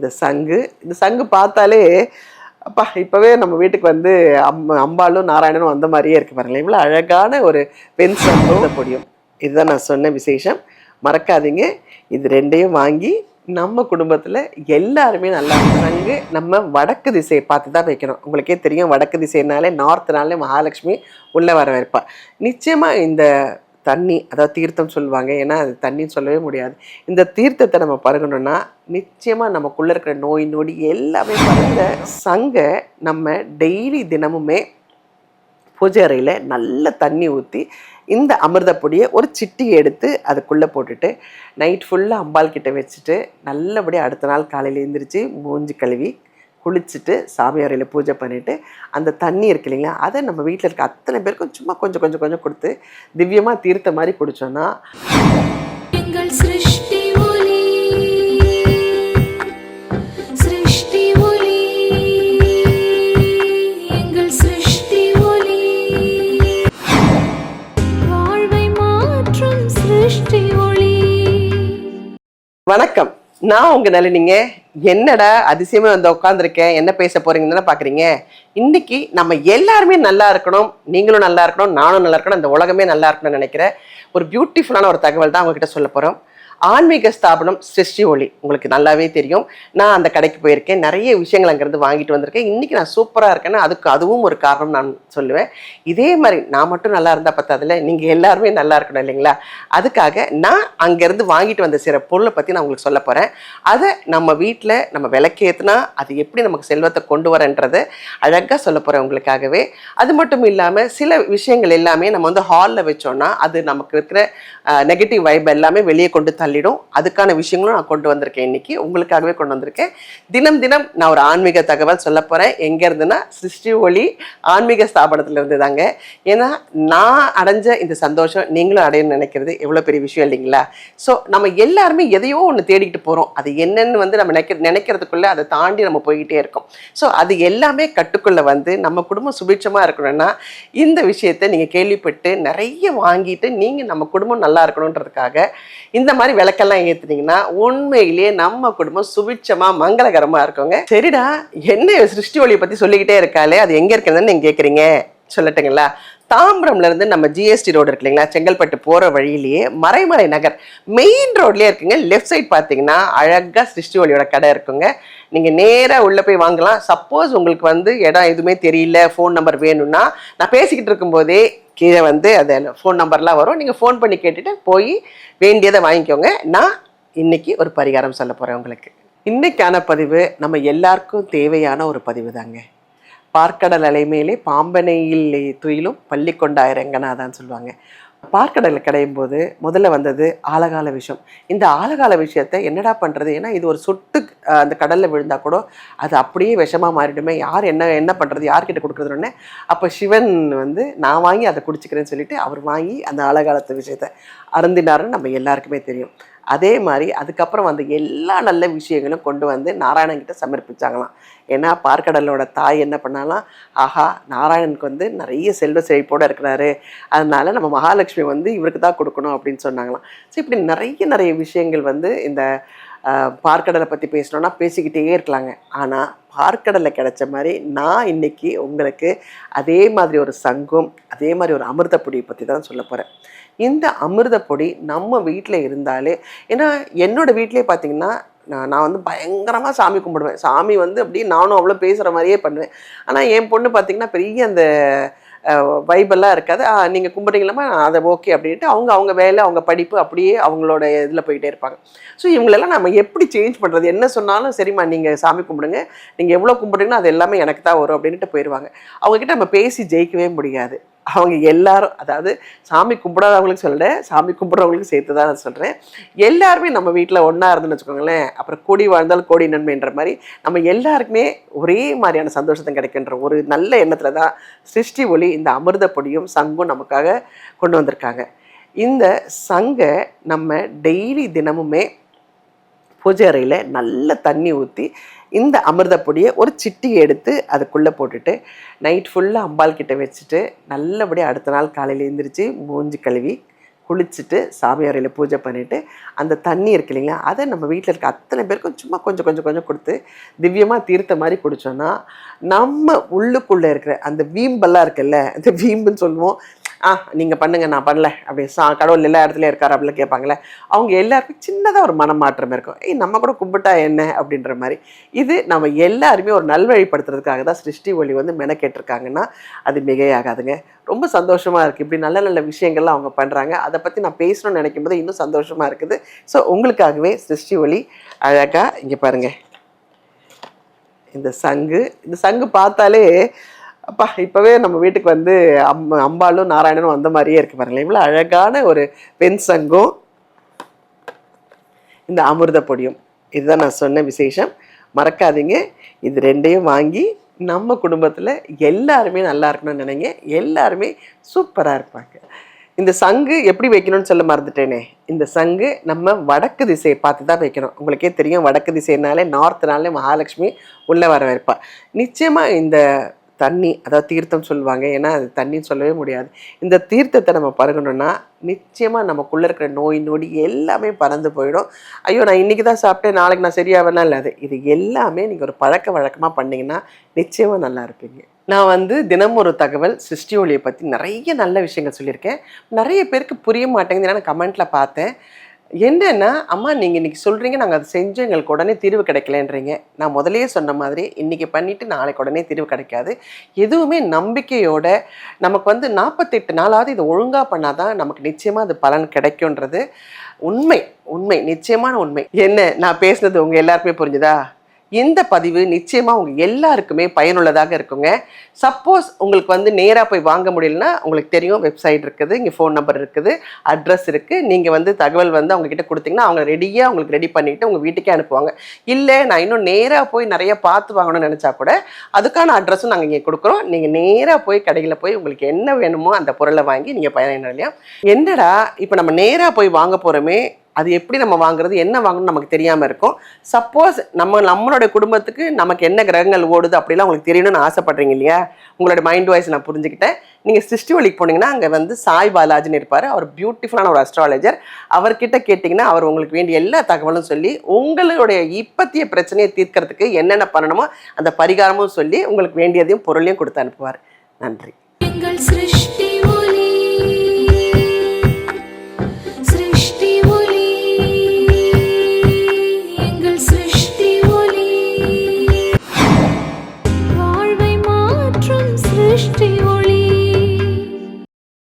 இந்த சங்கு பார்த்தாலே அப்பா இப்பவே நம்ம வீட்டுக்கு வந்து அம்பாளும் நாராயணனும் வந்த மாதிரியே இருக்கு பாருங்களேன். இவ்வளோ அழகான ஒரு பெண் சங்கு பொடியும். இதுதான் நான் சொன்ன விசேஷம். மறக்காதீங்க. இது ரெண்டையும் வாங்கி நம்ம குடும்பத்தில் எல்லாருமே நல்லா சங்கு நம்ம வடக்கு திசையை பார்த்து தான் வைக்கணும். உங்களுக்கே தெரியும், வடக்கு திசைனாலே நார்த்னாலே மகாலட்சுமி உள்ளே வர வைப்பா. நிச்சயமாக இந்த தண்ணி, அதாவது தீர்த்தம் சொல்லுவாங்க, ஏன்னா அது தண்ணின்னு சொல்லவே முடியாது. இந்த தீர்த்தத்தை நம்ம பருகணும்னா நிச்சயமாக நமக்குள்ளே இருக்கிற நோய் நொடி எல்லாமே பருகிற சங்கை நம்ம டெய்லி தினமுமே பூஜை அறையில் நல்ல தண்ணி ஊற்றி இந்த அமிர்த பொடியை ஒரு சிட்டி எடுத்து அதுக்குள்ளே போட்டுட்டு நைட் ஃபுல்லாக அம்பாள் கிட்ட வச்சுட்டு நல்லபடியாக அடுத்த நாள் காலையில் எழுந்திரிச்சு மூஞ்சி கழுவி குளிச்சுட்டு சாமி அறையில் பூஜை பண்ணிவிட்டு அந்த தண்ணி இருக்கு இல்லைங்களா, அதை நம்ம வீட்டில் இருக்க அத்தனை பேருக்கும் சும்மா கொஞ்சம் கொஞ்சம் கொஞ்சம் கொடுத்து திவ்யமாக தீர்த்த மாதிரி குடித்தோன்னா வணக்கம், நான் உங்க நளினிங்க. என்னடா அதிசயமா வந்து உட்காந்துருக்கேன், என்ன பேச போறீங்கன்னு தானே பாக்குறீங்க. இன்னைக்கு நம்ம எல்லாருமே நல்லா இருக்கணும், நீங்களும் நல்லா இருக்கணும், நானும் நல்லா இருக்கணும், இந்த உலகமே நல்லா இருக்கணும்னு நினைக்கிற ஒரு பியூட்டிஃபுல்லான ஒரு தகவல் தான் உங்ககிட்ட சொல்ல போறோம். ஆன்மீக ஸ்தாபனம் சிருஷ்டி ஒளி உங்களுக்கு நல்லாவே தெரியும். நான் அந்த கடைக்கு போயிருக்கேன், நிறைய விஷயங்கள் அங்கேருந்து வாங்கிட்டு வந்திருக்கேன். இன்னைக்கு நான் சூப்பராக இருக்கேன்னா அதுவும் ஒரு காரணம் நான் சொல்லுவேன். இதே மாதிரி நான் மட்டும் நல்லா இருந்தால் பத்தாதுல, நீங்கள் எல்லாருமே நல்லா இருக்கணும் இல்லைங்களா. அதுக்காக நான் அங்கேருந்து வாங்கிட்டு வந்த சில பொருளை பற்றி நான் உங்களுக்கு சொல்ல போகிறேன். அதை நம்ம வீட்டில் நம்ம விளக்கேற்றினா அது எப்படி நமக்கு செல்வத்தை கொண்டு வரன்றதை அழகாக சொல்ல போகிறேன் உங்களுக்காகவே. அது மட்டும் இல்லாமல் சில விஷயங்கள் எல்லாமே நம்ம வந்து ஹாலில் வச்சோன்னா அது நமக்கு இருக்கிற நெகட்டிவ் வைப் எல்லாமே வெளியே கொண்டு தள்ளிடும். அதுக்கான விஷயங்களும் நான் கொண்டு வந்திருக்கேன், இன்னைக்கு உங்களுக்காகவே கொண்டு வந்திருக்கேன். தினம் தினம் நான் ஒரு ஆன்மீக தகவல் சொல்ல போகிறேன். எங்கே இருந்துன்னா சிருஷ்டி ஒளி ஆன்மீக ஸ்தாபனத்தில் இருந்து தாங்க. ஏன்னா நான் அடைஞ்ச இந்த சந்தோஷம் நீங்களும் அடையணும்னு நினைக்கிறது எவ்வளோ பெரிய விஷயம் இல்லைங்களா. ஸோ நம்ம எல்லாருமே எதையோ ஒன்று தேடிக்கிட்டு போகிறோம். அது என்னன்னு வந்து நம்ம நினைக்கிறதுக்குள்ளே அதை தாண்டி நம்ம போய்கிட்டே இருக்கோம். ஸோ அது எல்லாமே கட்டுக்குள்ளே வந்து நம்ம குடும்பம் சுபிட்சமாக இருக்கணும்னா இந்த விஷயத்தை நீங்கள் கேள்விப்பட்டு நிறைய வாங்கிட்டு நீங்கள் நம்ம குடும்பம் நல்லா இருக்கணுன்றதுக்காக இந்த மாதிரி விளக்கெல்லாம் ஏத்துனீங்கன்னா உண்மையிலேயே நம்ம குடும்பம் சுபிட்சமா மங்களகரமா இருக்குங்க. சரிடா, என்ன சிருஷ்டி ஒளியை பத்தி சொல்லிக்கிட்டே இருக்காளே, அது எங்க இருக்குன்னு நீங்க கேக்குறீங்க, சொல்லட்டுங்களா. தாம்பரம்ல இருந்து நம்ம ஜிஎஸ்டி ரோடு இருக்கு இல்லைங்களா, செங்கல்பட்டு போற வழியிலேயே மறைமலை நகர் மெயின் ரோட்லயே இருக்குங்க. லெஃப்ட் சைட் பாத்தீங்கன்னா அழகா சிருஷ்டி ஒளியோட கடை இருக்குங்க. நீங்க நேரா உள்ள போய் வாங்கலாம். சப்போஸ் உங்களுக்கு வந்து இடம் எதுவுமே தெரியல, ஃபோன் நம்பர் வேணும்னா நான் பேசிக்கிட்டு இருக்கும் போதே கீழே வந்து அதில் ஃபோன் நம்பர்லாம் வரும். நீங்கள் ஃபோன் பண்ணி கேட்டுட்டு போய் வேண்டியதை வாங்கிக்கோங்க. நான் இன்னைக்கு ஒரு பரிகாரம் சொல்ல போகிறேன் உங்களுக்கு. இன்னைக்கான பதிவு நம்ம எல்லாருக்கும் தேவையான ஒரு பதிவு தாங்க. பார்க்கடல் அலை மேலே பாம்பனையில் துயிலும் பள்ளி கொண்டாயிரங்கனாதான் சொல்லுவாங்க. பார்க்கடலை கடையும் போது முதல்ல வந்தது ஆழகால விஷம். இந்த ஆழகால விஷயத்தை என்னடா பண்ணுறது, ஏன்னா இது ஒரு சொட்டு அந்த கடலில் விழுந்தால் கூட அது அப்படியே விஷமாக மாறிடுமே, யார் என்ன பண்ணுறது, யார்கிட்ட கொடுக்குறதுன்னு. அப்போ சிவன் வந்து நான் வாங்கி அதை குடிச்சிக்கிறேன்னு சொல்லிட்டு அவர் வாங்கி அந்த ஆழகாலத்து விஷயத்தை அருந்தினாருன்னு நம்ம எல்லாருக்குமே தெரியும். அதே மாதிரி அதுக்கப்புறம் வந்து எல்லா நல்ல விஷயங்களும் கொண்டு வந்து நாராயணன்கிட்ட சமர்ப்பிச்சாங்களாம். ஏன்னா பார்க்கடலோட தாய் என்ன பண்ணாலாம், ஆஹா நாராயணனுக்கு வந்து நிறைய செல்வ செழிப்போடு இருக்கிறாரு, அதனால நம்ம மகாலட்சுமி வந்து இவருக்கு தான் கொடுக்கணும் அப்படின்னு சொன்னாங்களாம். ஸோ இப்படி நிறைய விஷயங்கள் வந்து இந்த பார்க்கடலை பற்றி பேசணுன்னா பேசிக்கிட்டே இருக்கலாங்க. ஆனால் பார்க்கடலை கிடைச்ச மாதிரி நான் இன்னைக்கு உங்களுக்கு அதே மாதிரி ஒரு சங்கம், அதே மாதிரி ஒரு அமிர்த பொடியை பற்றி தான் சொல்ல போகிறேன். இந்த அமிர்த பொடி நம்ம வீட்டில் இருந்தாலே, ஏன்னா என்னோடய வீட்டிலே பார்த்தீங்கன்னா நான் வந்து பயங்கரமாக சாமி கும்பிடுவேன். சாமி வந்து அப்படி நானும் அவ்வளோ பேசுகிற மாதிரியே பண்ணுவேன். ஆனால் என் பொண்ணு பார்த்திங்கன்னா பெரிய அந்த வைபெல்லாம் இருக்காது. நீங்கள் கும்பிட்றீங்களாமா அதை ஓகே அப்படின்ட்டு அவங்க வேலை, அவங்க படிப்பு அப்படியே அவங்களோட இதில் போயிட்டே இருப்பாங்க. ஸோ இவங்களெல்லாம் நம்ம எப்படி சேஞ்ச் பண்ணுறது, என்ன சொன்னாலும் சரிம்மா நீங்கள் சாமி கும்பிடுங்க, நீங்கள் எவ்வளோ கும்பிட்றீங்களோ அது எல்லாமே எனக்கு தான் வரும் அப்படின்ட்டு போயிடுவாங்க. அவங்கக்கிட்ட நம்ம பேசி ஜெயிக்கவே முடியாது. அவங்க எல்லாரும், அதாவது சாமி கும்பிடாதவங்களுக்கு சொல்கிறேன், சாமி கும்பிட்றவங்களுக்கு சேர்த்து தான் நான் சொல்கிறேன். எல்லாருமே நம்ம வீட்டில் ஒன்றா இருந்துன்னு வச்சுக்கோங்களேன், அப்புறம் கூடி வாழ்ந்தால் கோடி நன்மைன்ற மாதிரி நம்ம எல்லாருக்குமே ஒரே மாதிரியான சந்தோஷத்தை கிடைக்கின்ற ஒரு நல்ல எண்ணத்தில் தான் சிருஷ்டி ஒளி இந்த அமிர்த பொடியும் சங்கும் நமக்காக கொண்டு வந்திருக்காங்க. இந்த சங்கை நம்ம டெய்லி தினமுமே பூஜை அறையில் நல்ல தண்ணி ஊற்றி இந்த அமிர்த பொடியை ஒரு சிட்டி எடுத்து அதுக்குள்ளே போட்டுட்டு நைட் ஃபுல்லாக அம்பாள் கிட்ட வச்சுட்டு நல்லபடியாக அடுத்த நாள் காலையில் எழுந்திரிச்சு மூஞ்சி கழுவி குளிச்சுட்டு சாமி அறையில் பூஜை பண்ணிவிட்டு அந்த தண்ணி இருக்கு இல்லைங்களா, அதை நம்ம வீட்டில் இருக்க அத்தனை பேருக்கும் சும்மா கொஞ்சம் கொஞ்சம் கொஞ்சம் கொடுத்து திவ்யமாக தீர்த்த மாதிரி குடித்தோன்னா நம்ம உள்ளுக்குள்ளே இருக்கிற அந்த வீம்பெல்லாம் இருக்குல்ல, அந்த வீம்புன்னு சொல்லுவோம், நீங்கள் பண்ணுங்க நான் பண்ணல அப்படி கடவுள் எல்லா இடத்துலையும் இருக்காரு அப்படிலாம் கேட்பாங்களே, அவங்க எல்லாருக்கும் சின்னதாக ஒரு மனமாற்றம் இருக்கும். நம்ம கூட கும்பிட்டா என்ன அப்படின்ற மாதிரி. இது நம்ம எல்லாருமே ஒரு நல்வழிப்படுத்துறதுக்காக தான் சிருஷ்டி ஒளி வந்து மெனக்கேட்டிருக்காங்கன்னா அது மிகையாகாதுங்க. ரொம்ப சந்தோஷமாக இருக்குது. இப்படி நல்ல நல்ல விஷயங்கள்லாம் அவங்க பண்ணுறாங்க. அதை பற்றி நான் பேசணும்னு நினைக்கும் போது இன்னும் சந்தோஷமாக இருக்குது. ஸோ உங்களுக்காகவே சிருஷ்டி ஒளி அழகாக இங்கே பாருங்கள், இந்த சங்கு பார்த்தாலே அப்பா இப்போவே நம்ம வீட்டுக்கு வந்து அம்பாளும் நாராயணனும் வந்த மாதிரியே இருக்குது பாருங்களேன். இவ்வளோ அழகான ஒரு பெண் சங்கும் இந்த அமிர்த பொடியும், இதுதான் நான் சொன்ன விசேஷம். மறக்காதீங்க, இது ரெண்டையும் வாங்கி நம்ம குடும்பத்தில் எல்லாருமே நல்லா இருக்கணும்னு நினைங்க. எல்லாருமே சூப்பராக இருப்பாங்க. இந்த சங்கு எப்படி வைக்கணும்னு சொல்ல மறந்துட்டேனே, இந்த சங்கு நம்ம வடக்கு திசையை பார்த்து தான் வைக்கணும். உங்களுக்கே தெரியும், வடக்கு திசைனாலே நார்த்னாலே மகாலட்சுமி உள்ளே வர வைப்பா. நிச்சயமாக இந்த தண்ணி, அதாவது தீர்த்தம் சொல்லுவாங்க, ஏன்னா அது தண்ணின்னு சொல்லவே முடியாது. இந்த தீர்த்தத்தை நம்ம பருகணும்னா நிச்சயமாக நமக்குள்ளே இருக்கிற நோய் நொடி எல்லாமே பறந்து போயிடும். ஐயோ நான் இன்றைக்கி தான் சாப்பிட்டேன் நாளைக்கு நான் சரியாகலாம் இல்லை, இது எல்லாமே நீங்கள் ஒரு பழக்க வழக்கமாக பண்ணிங்கன்னா நிச்சயமாக நல்லா இருப்பீங்க. நான் வந்து தினமும் ஒரு தகவல் சிருஷ்டி ஒளியை பற்றி நிறைய நல்ல விஷயங்கள் சொல்லியிருக்கேன். நிறைய பேருக்கு புரிய மாட்டேங்குது. ஏன்னா நான் கமெண்ட்டில் பார்த்தேன், என்னன்னா அம்மா நீங்கள் இன்றைக்கி சொல்கிறீங்க, நாங்கள் அதை செஞ்சு எங்களுக்கு உடனே தீர்வு கிடைக்கலன்றீங்க. நான் முதலையே சொன்ன மாதிரி இன்றைக்கி பண்ணிவிட்டு நாளைக்கு உடனே தீர்வு கிடைக்காது. எதுவுமே நம்பிக்கையோட நமக்கு வந்து 48 நாளாவது இதை ஒழுங்காக பண்ணாதான் நமக்கு நிச்சயமாக அது பலன் கிடைக்கும்ன்றது உண்மை நிச்சயமான உண்மை. என்ன நான் பேசுனது உங்கள் எல்லாருக்குமே புரிஞ்சுதா? இந்த பதிவு நிச்சயமாக உங்கள் எல்லாருக்குமே பயனுள்ளதாக இருக்குங்க. சப்போஸ் உங்களுக்கு வந்து நேராக போய் வாங்க முடியலன்னா உங்களுக்கு தெரியும், வெப்சைட் இருக்குது, இங்கே ஃபோன் நம்பர் இருக்குது, அட்ரஸ் இருக்குது. நீங்கள் வந்து தகவல் வந்து அவங்கக்கிட்ட கொடுத்தீங்கன்னா அவங்க ரெடியாக உங்களுக்கு ரெடி பண்ணிவிட்டு உங்கள் வீட்டுக்கே அனுப்புவாங்க. இல்லை நான் இன்னும் நேராக போய் நிறைய பார்த்து வாங்கணும்னு நினச்சா கூட அதுக்கான அட்ரஸும் நாங்கள் இங்கே கொடுக்குறோம். நீங்கள் நேராக போய் கடையில் போய் உங்களுக்கு என்ன வேணுமோ அந்த பொருளை வாங்கி நீங்கள் பயனடையலாம். என்னடா இப்போ நம்ம நேராக போய் வாங்க போகிறோமே, அது எப்படி நம்ம வாங்குறது, என்ன வாங்கணும்னு நமக்கு தெரியாமல் இருக்கும். சப்போஸ் நம்மளுடைய குடும்பத்துக்கு நமக்கு என்ன கிரகங்கள் ஓடுது அப்படிலாம் உங்களுக்கு தெரியணும்னு ஆசைப்படுறீங்க இல்லையா? உங்களோட மைண்ட் வாய்ஸ் நான் புரிஞ்சுக்கிட்டேன். நீங்கள் சிருஷ்டி ஒளிக்கு போனீங்கன்னா அங்கே வந்து சாய் பாலாஜின்னு இருப்பார். அவர் பியூட்டிஃபுல்லான ஒரு அஸ்ட்ராலஜர். அவர்கிட்ட கேட்டிங்கன்னா அவர் உங்களுக்கு வேண்டிய எல்லா தகவலும் சொல்லி உங்களுடைய இப்பத்திய பிரச்சனையை தீர்க்கறதுக்கு என்னென்ன பண்ணணுமோ அந்த பரிகாரமும் சொல்லி உங்களுக்கு வேண்டியதையும் பொருளையும் கொடுத்து அனுப்புவார். நன்றி.